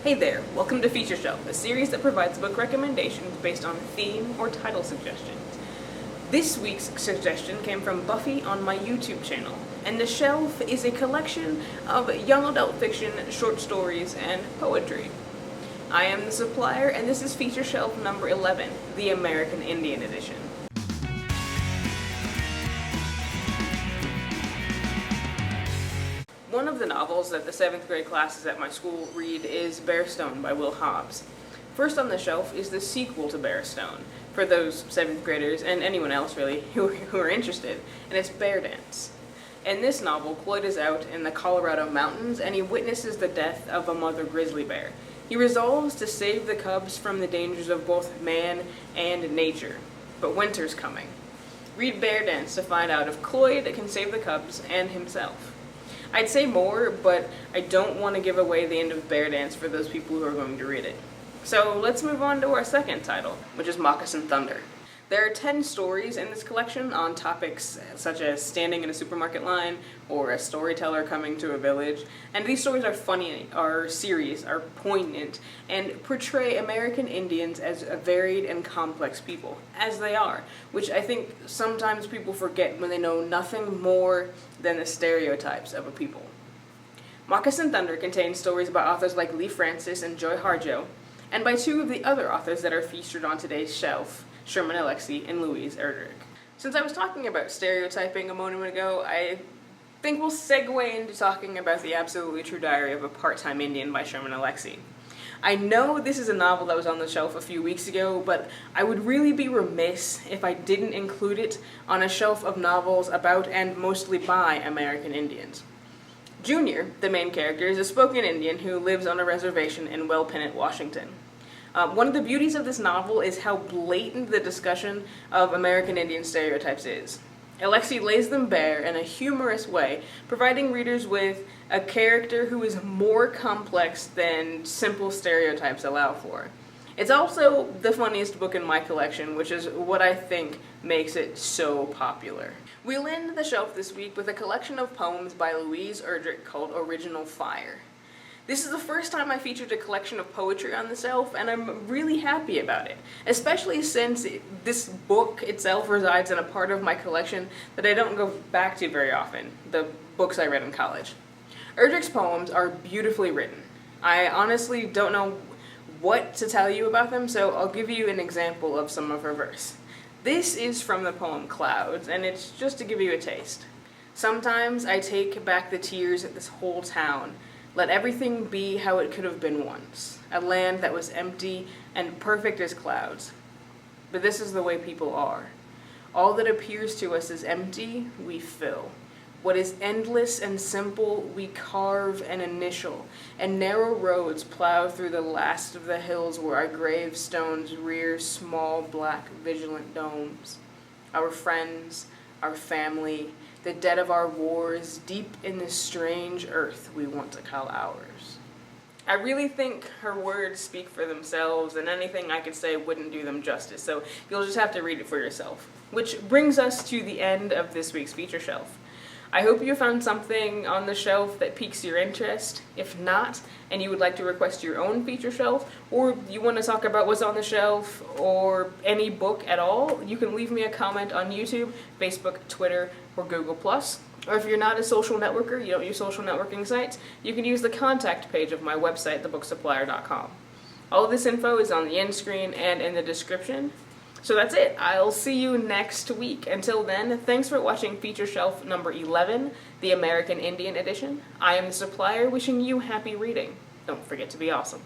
Hey there, welcome to Feature Shelf, a series that provides book recommendations based on theme or title suggestions. This week's suggestion came from Buffy on my YouTube channel, and the shelf is a collection of young adult fiction, short stories, and poetry. I am the supplier, and this is Feature Shelf number 11, the American Indian edition. One of the novels that the 7th grade classes at my school read is Bearstone by Will Hobbs. First on the shelf is the sequel to Bearstone, for those 7th graders, and anyone else really, who are interested, and it's Bear Dance. In this novel, Cloyd is out in the Colorado mountains and he witnesses the death of a mother grizzly bear. He resolves to save the cubs from the dangers of both man and nature, but winter's coming. Read Bear Dance to find out if Cloyd can save the cubs and himself. I'd say more, but I don't want to give away the end of Bear Dance for those people who are going to read it. So let's move on to our second title, which is Moccasin Thunder. There are 10 stories in this collection on topics such as standing in a supermarket line or a storyteller coming to a village. And these stories are funny, are serious, are poignant, and portray American Indians as a varied and complex people, as they are, which I think sometimes people forget when they know nothing more than the stereotypes of a people. Moccasin Thunder contains stories by authors like Lee Francis and Joy Harjo, and by two of the other authors that are featured on today's shelf, Sherman Alexie and Louise Erdrich. Since I was talking about stereotyping a moment ago, I think we'll segue into talking about The Absolutely True Diary of a Part-Time Indian by Sherman Alexie. I know this is a novel that was on the shelf a few weeks ago, but I would really be remiss if I didn't include it on a shelf of novels about and mostly by American Indians. Junior, the main character, is a spoken Indian who lives on a reservation in Wellpinit, Washington. One of the beauties of this novel is how blatant the discussion of American Indian stereotypes is. Alexie lays them bare in a humorous way, providing readers with a character who is more complex than simple stereotypes allow for. It's also the funniest book in my collection, which is what I think makes it so popular. We'll end the shelf this week with a collection of poems by Louise Erdrich called Original Fire. This is the first time I featured a collection of poetry on the shelf, and I'm really happy about it, especially since this book itself resides in a part of my collection that I don't go back to very often, the books I read in college. Erdrich's poems are beautifully written. I honestly don't know what to tell you about them, so I'll give you an example of some of her verse. This is from the poem Clouds, and it's just to give you a taste. Sometimes I take back the tears of this whole town. Let everything be how it could have been once, a land that was empty and perfect as clouds. But this is the way people are. All that appears to us as empty, we fill. What is endless and simple, we carve and initial, and narrow roads plow through the last of the hills where our gravestones rear small black vigilant domes. Our friends, our family, the dead of our wars, deep in this strange earth we want to call ours. I really think her words speak for themselves, and anything I could say wouldn't do them justice, so you'll just have to read it for yourself. Which brings us to the end of this week's feature shelf. I hope you found something on the shelf that piques your interest. If not, and you would like to request your own feature shelf, or you want to talk about what's on the shelf, or any book at all, you can leave me a comment on YouTube, Facebook, Twitter, or Google+. Or if you're not a social networker, you don't use social networking sites, you can use the contact page of my website, thebooksupplier.com. All of this info is on the end screen and in the description. So that's it. I'll see you next week. Until then, thanks for watching Feature Shelf number 11, the American Indian edition. I am the supplier, wishing you happy reading. Don't forget to be awesome.